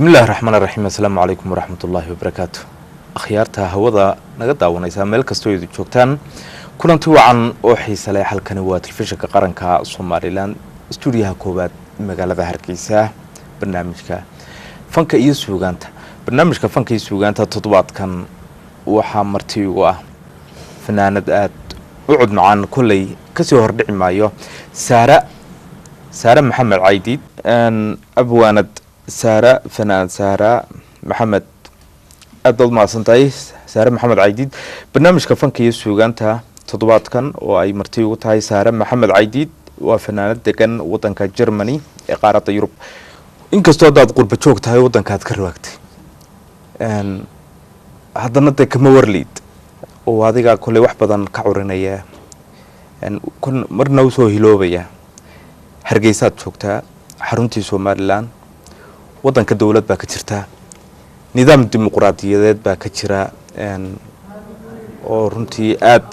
بسم الله الرحمن الرحيم السلام عليكم ورحمة الله وبركاته أخيارتها هودا نقد ونيسا ميل كستو يدو جوجتان كلنتي وعن أوحي سلاي حلقة نوات الفيشة قرنكا سوماليلاند استوديوها كوبات مقالة هركيسة برنامجك فانك إيو سوغانتا برنامجك فانك إيو سوغانتا تطبات كان وحا مرتيوه فنانة آد وعد معان كلي كسيو هردعي مايو سارة محمد عيديد أن أبواند سارة فنان سارة محمد أدل ما سنتاي سارة محمد عيديد برنامج كفنك يسوغانتا تضباط كان وأي مرتيو تاي سارة محمد عيديد وفنانة دكان وطنك جرماني إقارة يوروب إنك استوداد قرب تشوك تاي وطنك هاتكر وقت أن هذا نتك مورليد وهذا كل واحد بدن كعورنية أن كن مرنا وسو هلوبية hargeysaad joogtaa xaruntii Soomaaliland wadanka dawlad baa ka jirta nidaam dimuqraadiyadeed baa ka jira oo runtii aad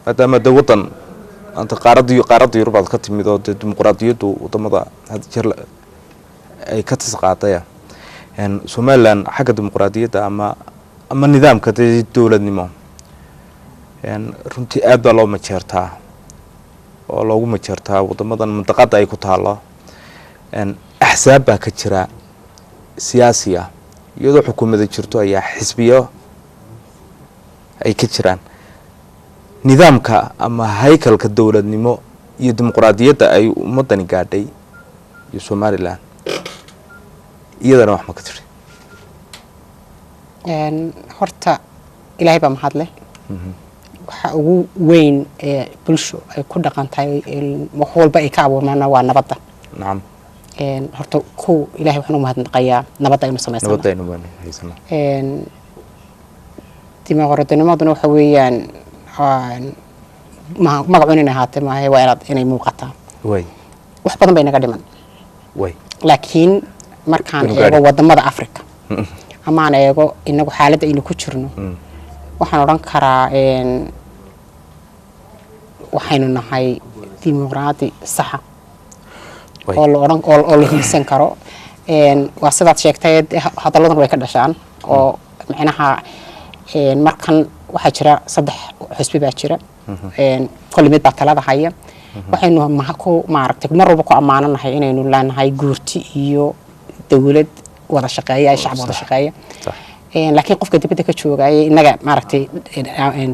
maadaama wadan anta qaaradii Yurub ka timid oo dimuqraadiyadu wadamada had jeer ay ka tasqaatay Soomaaliland xagga dimuqraadiyada ama nidaamka dawladnimo runtii aad baa loo majeertaa oo loogu majeertaa wadamadan mintaqada ay ku taalo axsaab baa ka jira siyaasiya iyadoo xukuumadda jirto ayaa xisbiyo ay ka jiraan nidaamka ama haykalka dawladnimo iyo dimuqraadiyadda ay ummadani gaadhay iyo Soomaaliland iyadana wax ma ka jiro horta ilaahay baa mahad leh waxa ugu weyn ee bulsho ay ku dhaqantahay wax walba ay ka abuurmaan waa nabadda naam horta ku ilaahay waxaan u mahadnaqayaa nabadda aynu sameysano nabadda aynu haysano dimuqraadinimaduna waxa weeyaan magacuunina haatee maahay waa inay muuqataa way wax badan bay naga dhiman way laakiin markaan eego wadamada Afrika ama aan eego inagu xaaladda aynu ku jirno waxaan oran karaa waxaynu nahay dimuqraadi sax oo la oran oo la hiisan karo waa sidaad sheegtay hadaladan way ka dhashaan oo macnaha markan waxa jira saddex xisbi baa jira kulli mid baa talada haya waxaynu maaragtay mar walba ku amaananahay inaynu leenahay guurti iyo dawlad wada shaqeeya shacab wada shaqeeya laakiin qofka dibadda ka joogay inaga maaragtay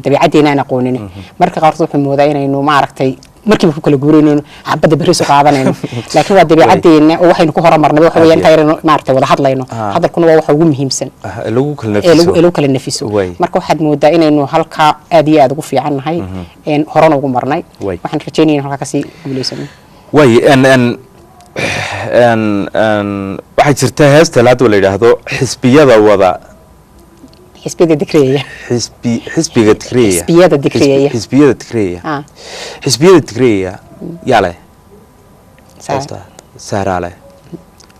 dabiicadeena aan aqoonin marka qaarkood wuxuu moodaa inaynu maaragtay markii ku kala guurayno xabada bariis u qaadanayno laakiin waa dabiicadeena oo waxaynu ku horumarnay waxa weeyaan taayirno maaragtay wada hadlayno hadalkuna waa waxa ugu muhiimsan lagu kala nafiso marka waxaad moodaa inaynu halka aad iyo aad ugu fiicannahay horena ugu marnay waxaan rajaynayaa halka ka sii guuleysano way waxa jirta heesta la yiraahdo xisbiyada wada حسبية دكرية حسبية دكرية حسبية دكرية يلا سارة على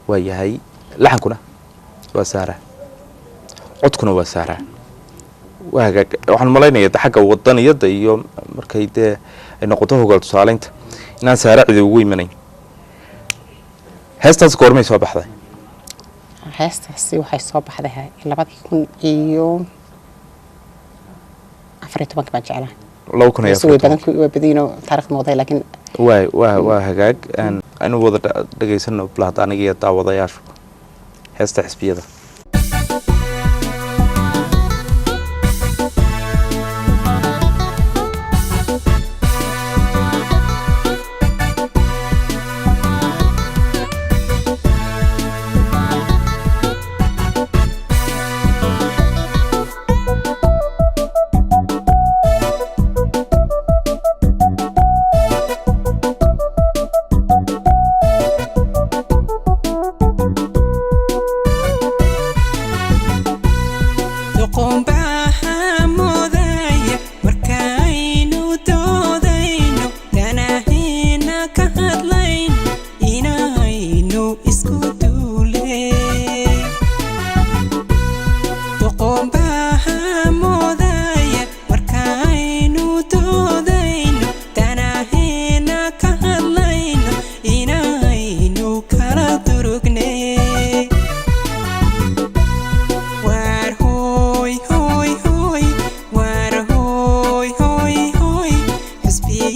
ويا هاي لحن كنا وسارة عد كنا وسارة وهاك وحن ملاينا يتحقق وطن يد يوم مركيد النقطة هو قلت سالنت إن سارة ذوي مني هستاس كورمي صباح ذا heestaasi waxay soo baxday 2014 baan jeclahay loo kuna way badino taariikh mooday laakiin waa hagaag anu wada dhageysano blaad aniga iyo daawadayaashu heesta xisbiyada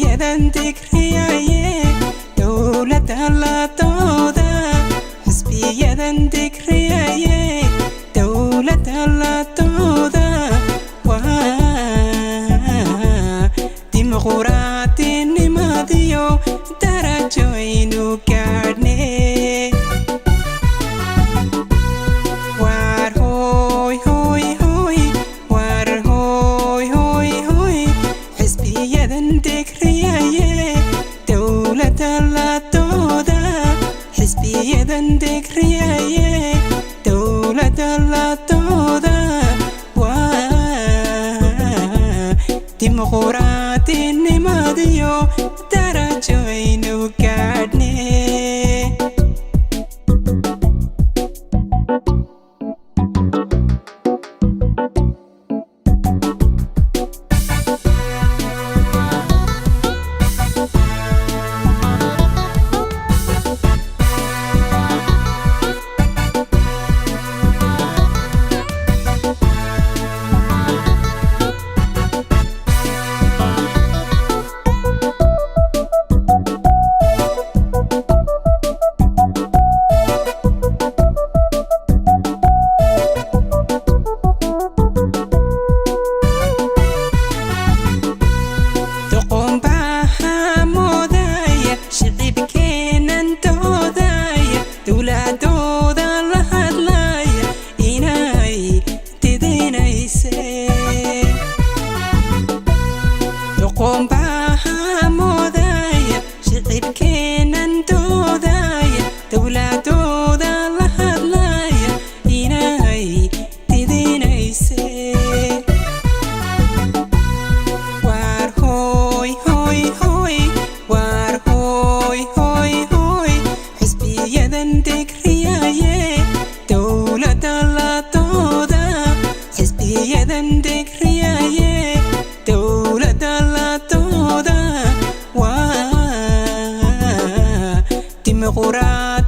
xisbiyadan digriyaye dowladda la dooda xisbiyadan digriyaye dowladda la dooda dimuquraadinimadiyo darajoynu gaadhne waar hooy hooy hooy waar hooy hooy hooy xisbiyadan digriyaye dowladda la dooda xisbiyadan digriyaye dowladda la dooda dimuquraadinimadiyo darajoynu gaadhne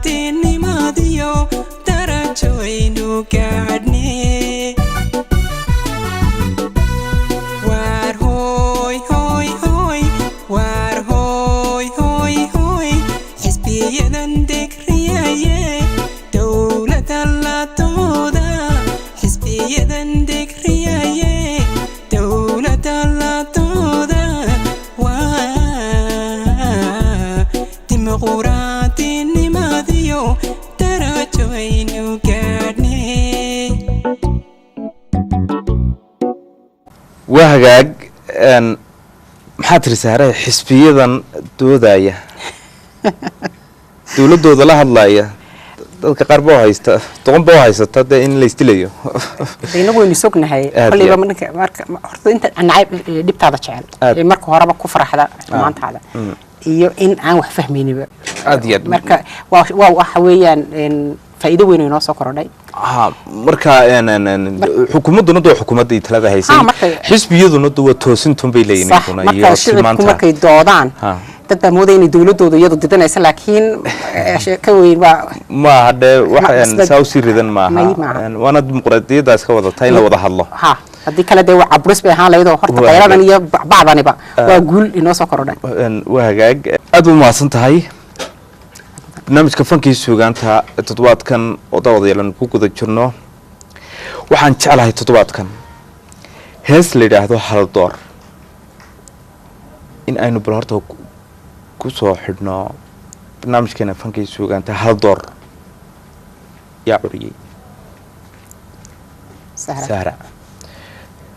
dimuquraadinimadiyo darajoynu gaadhne waar hooy hooy hooy waar hooy hooy hooy xisbiyadan digriyaye dowladda la dooda xisbiyadan digriyaye dowladda la dooda dimuquraadinimadiyo darajoynu gaadhne waa hagaag maxaa tiri saare xisbiyadan doodaya dowladooda la hadlaya dadka qaar baa haysta doqon baa haysata dee in la istilayo inagu waynu sognahay kollayba marka horta inta nacayb dhibtaada jecel marka horeba ku faraxda maantaada iyo in aan wax fahmayniba aad iyo aad marka waa waxa weeyaan faa'iido weyn oo inoo soo korodhay marka xukuumaduna waa xukuumadii talada haysay xisbiyaduna waa toosintun bay leeyihiin iyo shicibku markay doodaan dad baa moodaya inay dowladooda iyadu didanaysa laakiin ka weyn waa ma hadhe waxaan saa usii ridan maaha waana dimuqraadiyadaas ka wadata in la wada hadlo haddii kale dee waa cabris bay ahaan lahayd oo horta qayradan iyo bacdaniba waa guul inoo soo korodhay waa hagaag aad u mahadsan tahay barnaamijka fankii suugaanta toddobaadkan oo daawadayaal ku guda jirno waxaan jeclahay toddobaadkan hees la yidhaahdo hal door in aynu bal horta ku soo xidhno barnaamijkeena fankii suugaanta hal door yaa curiyey sahra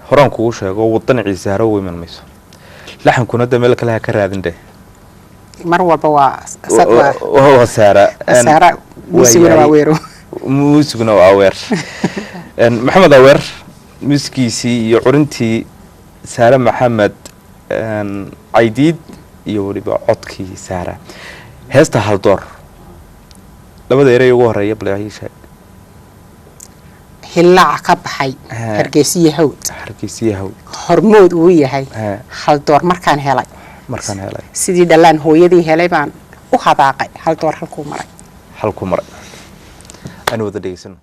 horaan kugu sheego waddanacii sahra u iman mayso laxankuna de meel kale ha ka raadin dheh mar walba waa sahra muusiguna waa weero muusiguna waa aweer maxamed aweer muusigiisii iyo curintii sahra maxamed caydiid iyo weliba codkii sahra heesta hal door labada erey ugu horeeya bal ii sheeg hillaac ka baxay hargeysiya hawd hormood uu yahay hal door markaan helay sidii dhalaan hooyadii helay baan u hadaaqay hal door halkuu maray aan wada dhegeysano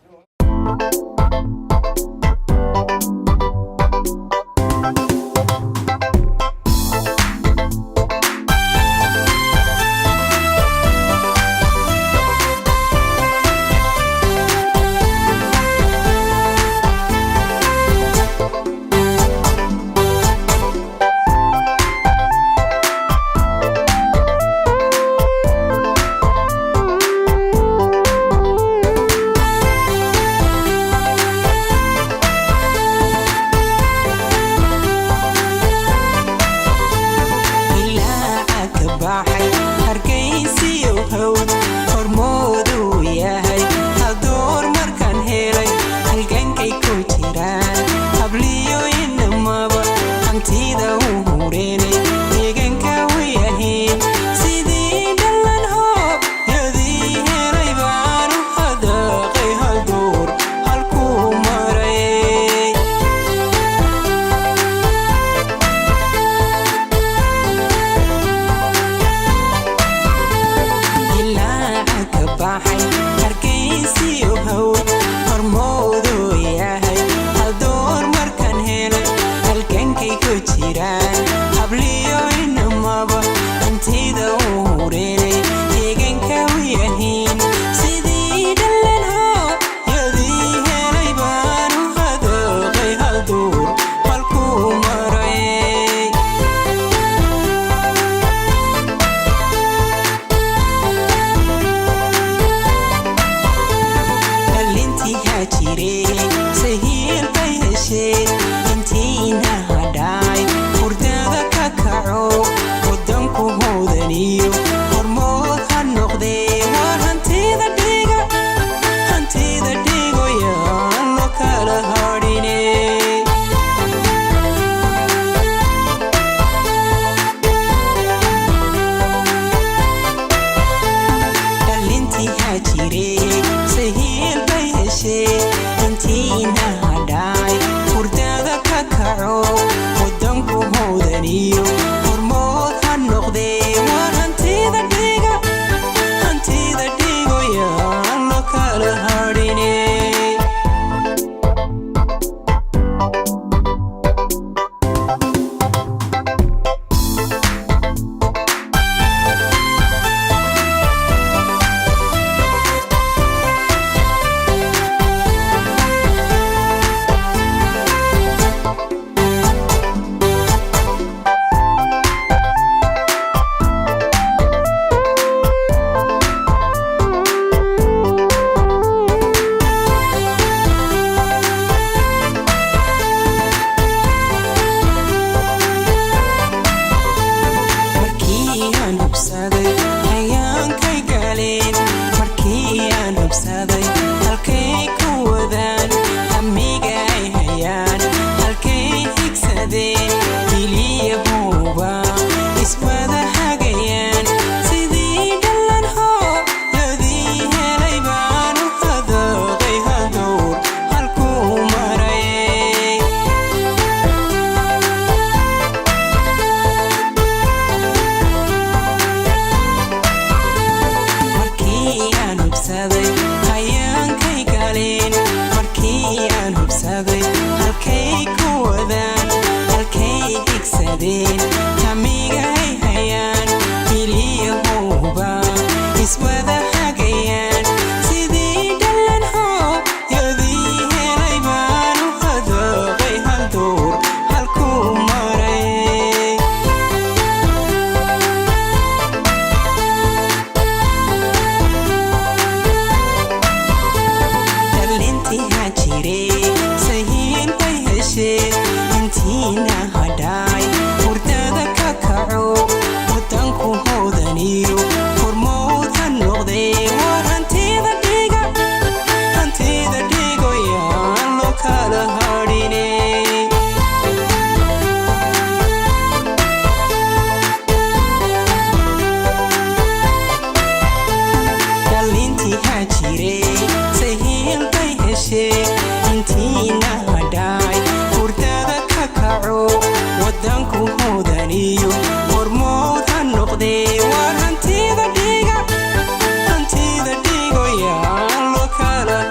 war hantida dhigo yaan lo kala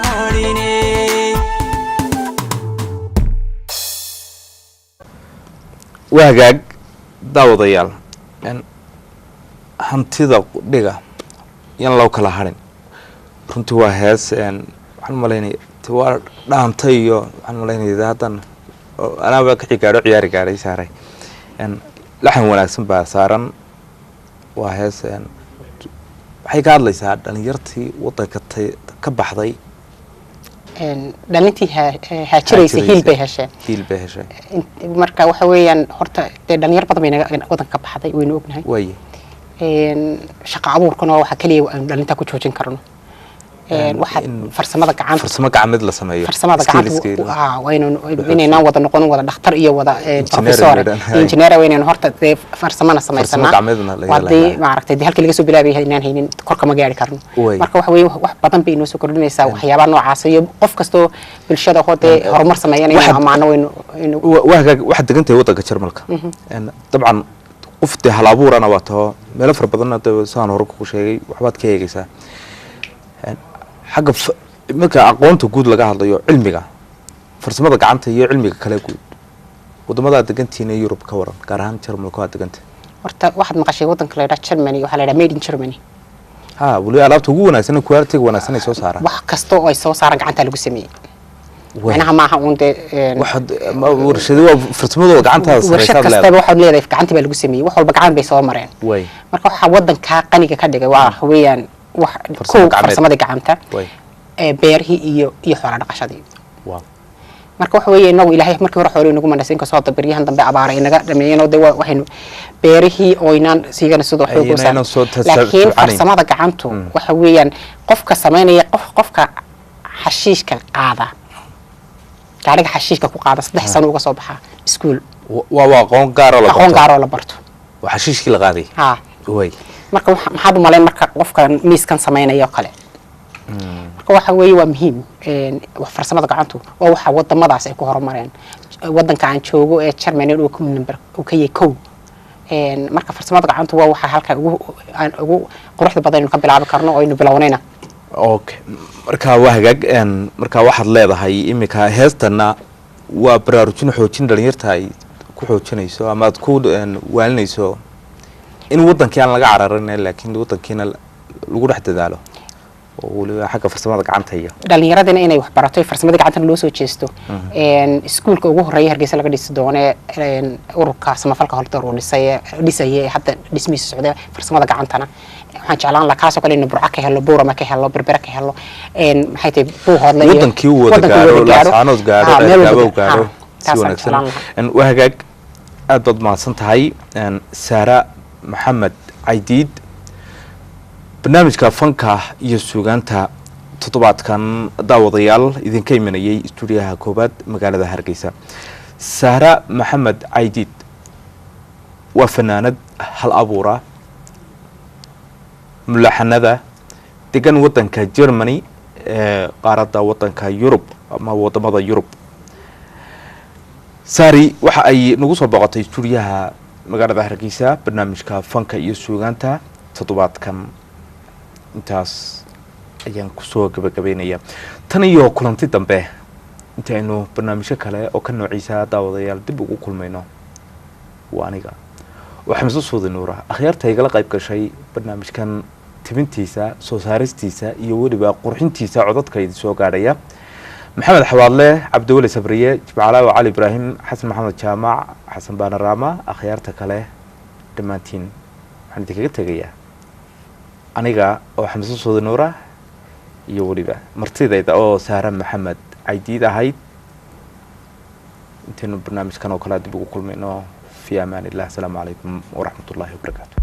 hadhine وهاجاج داوديال ان hantida dhiga yan loo kala harin runtii waa hees waxaan maleynay waa dhaantay iyo waxaan maleynay hadan anaaba ka xigaaro ciyaari gaaray saaray laxan wanaagsan baa saaran waa hees waxay ka hadlaysaa dhalinyartii wadanka ka baxday dhalintii haajiraysa hiil bay heshay marka waxa weeyaan horta dhalinyar badan bay wadanka ka baxday waynu ognahay way shaqo abuurkana waxa kaliya aan dhalinta ku joojin karno waxa farsamada gacanta la sameeyo farsamada gacanta waynu wada noqon wada dhakhtar iyo wada professor engineer waynu horta farsamana sameysana wadii ma aragtay halkii laga soo bilaabay inaan haynin korka ma gaari karno marka waxa weey wax badan bay inoo soo kordhinaysaa waxyaabaha noocaas iyo qof kasto bulshada hoode horumar sameeyanaya amaana waynu waxa degantay wadanka Jarmalka dabcan qofti hal abuurana wato meel far badan saan hore ku sheegay waxbaad ka eegaysaa xagga marka aqoonta guud laga hadlayo cilmiga farsamada gacanta iyo cilmiga kale guud wadamada degantiina Europe ka waran gaar ahaan Jarmalka deganta horta waxaad maqashay wadanka la yiraahdo Germany waxa la yiraahdaa made in Germany wali alaabta ugu wanaagsan quality wanaagsan ay soo saaraan wax kasto oo ay soo saaraan gacanta lagu sameeyay أنا ما هونده واحد ما ورشدوا فرتموا قعنتها ورشة كستبه واحد ليه قعنتي بالجسمي واحد بقعان بيسوى مرين مركو حودن كقنية كده وهويان واحد كو فرسمة قعنتها بيرهي يحور على قشدي مركو حوي إنه إلهي مركو روح وري نقوم نسين كصوت بريهن دم بعبارة إنه رمينا ودوا وحين بيرهي وينان سيجان السود وحوجوسا لكن فرسمة قعنته وحويان قف كسمانية قف كحشيش كقاعدة gaariga xashiishka ku qaada 3 sano uga soo baxa iskuul waa aqoon gaar la barto waa xashiishkii la qaaday way marka maxaad u maleyn marka qofka miiskan sameeynaya kale marka waxa weeye waa muhiim wax farsamada gacantu oo waxa wadamadaas ay ku horumareen wadanka aan joogo ee Germany uu ku number uu ka yahay kow marka farsamada gacanta waa waxa halka ugu quruxda badan inuu ka bilaabi karno oo inuu bilownayna okay marka waa hagaag marka waxaad leedahay imika heestana waa baraarujin xoojin dhalinyarta ay ku xoojinayso ama aad ku waalinayso in wadankii aan laga cararin laakiin wadankiina lagu dhex dadaalo oo waliba xagga farsamada gacanta iyo dhalinyaradina inay wax barato farsamada gacanta loo soo jeesto iskuulka ugu horeeya Hargeysa laga dhisi doono ururka samafalka horta uu dhisay hadda dhismihiisa socda farsamada gacantana waxaan jeclaan lahaa kaasoo kale in burca ka helo buurama ka helo berbera ka helo maxay tahay buuhoodla iyo wadankii uu wada gaaro laasanood gaaro gaabo gaaro si wanaagsan waa hagaag aad baad mahadsan tahay Saara Maxamed Caydiid barnaamijka fanka iyo suugaanta toddobaadkan daawadayaal idinka imanayay stuudiyaha koobaad magaalada Hargeysa Saara Maxamed Caydiid waa fanaanad hal abuura mulaxanada degan wadanka Germany qaaradda wadanka Yurub ama wadamada Yurub Saari waxa ay nagu soo boqotay stuudiyaha magaalada Hargeysa barnaamijka fanka iyo suugaanta toddobaadkan intaas ayaan ku soo gabagabeynaya tan iyo kulanti dambe intaynu barnaamijyo kale oo ka noociisa daawadayaal dib ugu kulmayno waa aniga waxaan soo Nuura akhyaarta igala qayb gashay barnaamijkan tibintiisa soo saaristiisa iyo waliba qurxintiisa codadkayda soo gaadhaya محمد حوالله عبد الولي سبرية جبعلاء وعلي إبراهيم حسن محمد جامع حسن بانراما أخيارتك له دمانتين عندك كتجية أنيقا أو حمزة صود نورة يولي به مرتدى إذا أو سارة محمد عيديد هاي انتين برنامج كانوا كلا دبوا كل منه في أمان الله السلام عليكم ورحمة الله وبركاته